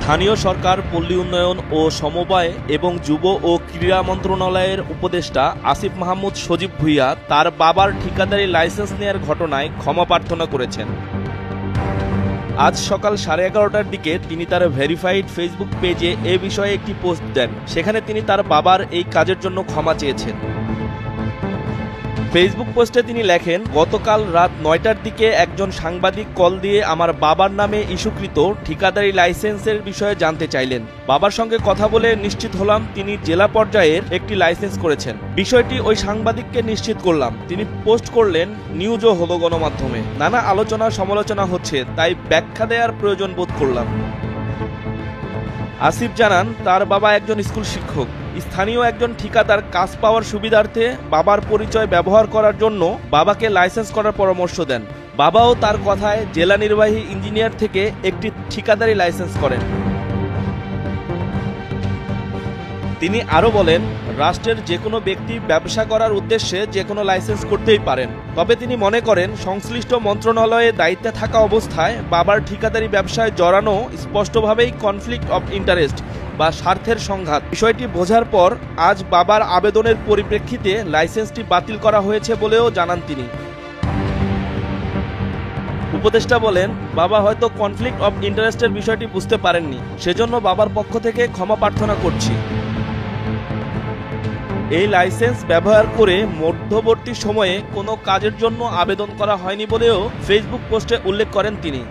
স্থানীয় সরকার, পল্লী উন্নয়ন ও সমবায় এবং যুব ও ক্রীড়া মন্ত্রণালয়ের উপদেষ্টা আসিফ মাহমুদ সজীব ভুঁইয়া তার বাবার ঠিকাদারি লাইসেন্স নেয়ার ঘটনায় ক্ষমা প্রার্থনা করেছেন। আজ সকাল 11:30টার দিকে তিনি তার ভেরিফাইড ফেসবুক পেজে এ বিষয়ে একটি পোস্ট দেন। সেখানে তিনি তার বাবার এই কাজের জন্য ক্ষমা চেয়েছেন। ফেসবুক পোস্টে তিনি লেখেন, গতকাল রাত 9টার দিকে একজন সাংবাদিক কল দিয়ে আমার বাবার নামে ইস্যুকৃত ঠিকাদারি লাইসেন্সের বিষয়ে জানতে চাইলেন। বাবার সঙ্গে কথা বলে নিশ্চিত হলাম তিনি জেলা পর্যায়ের একটি লাইসেন্স করেছেন। বিষয়টি ওই সাংবাদিককে নিশ্চিত করলাম। তিনি পোস্ট করলেন, নিউজও হলো গণমাধ্যমে, নানা আলোচনা সমালোচনা হচ্ছে, তাই ব্যাখ্যা দেওয়ার প্রয়োজন বোধ করলাম। আসিফ জানান, তার বাবা একজন স্কুল শিক্ষক। স্থানীয় একজন ঠিকাদার কাজ পাওয়ার সুবিধার্থে বাবার পরিচয় ব্যবহার করার জন্য বাবাকে লাইসেন্স করার পরামর্শ দেন। বাবাও তার কথায় জেলা নির্বাহী ইঞ্জিনিয়ার থেকে একটি ঠিকাদারি লাইসেন্স করেন। তিনি আরও বলেন, রাষ্ট্রের যে কোনো ব্যক্তি ব্যবসা করার উদ্দেশ্যে যে কোনো লাইসেন্স করতেই পারেন। তবে তিনি মনে করেন সংশ্লিষ্ট মন্ত্রণালয়ে দায়িত্বে থাকা অবস্থায় বাবার ঠিকাদারি ব্যবসায় জড়ানো স্পষ্টভাবেই কনফ্লিক্ট অব ইন্টারেস্ট বা স্বার্থের সংঘাত। বিষয়টি বোঝার পর আজ বাবার আবেদনের পরিপ্রেক্ষিতে লাইসেন্সটি বাতিল করা হয়েছে বলেও জানান তিনি। উপদেষ্টা বলেন, বাবা হয়তো কনফ্লিক্ট অব ইন্টারেস্টের বিষয়টি বুঝতে পারেননি, সেজন্য বাবার পক্ষ থেকে ক্ষমা প্রার্থনা করছি। এই লাইসেন্স ব্যবহার করে মধ্যবর্তী সময়ে কোনো কাজের জন্য আবেদন করা হয়নি বলেও ফেসবুক পোস্টে উল্লেখ করেন তিনি।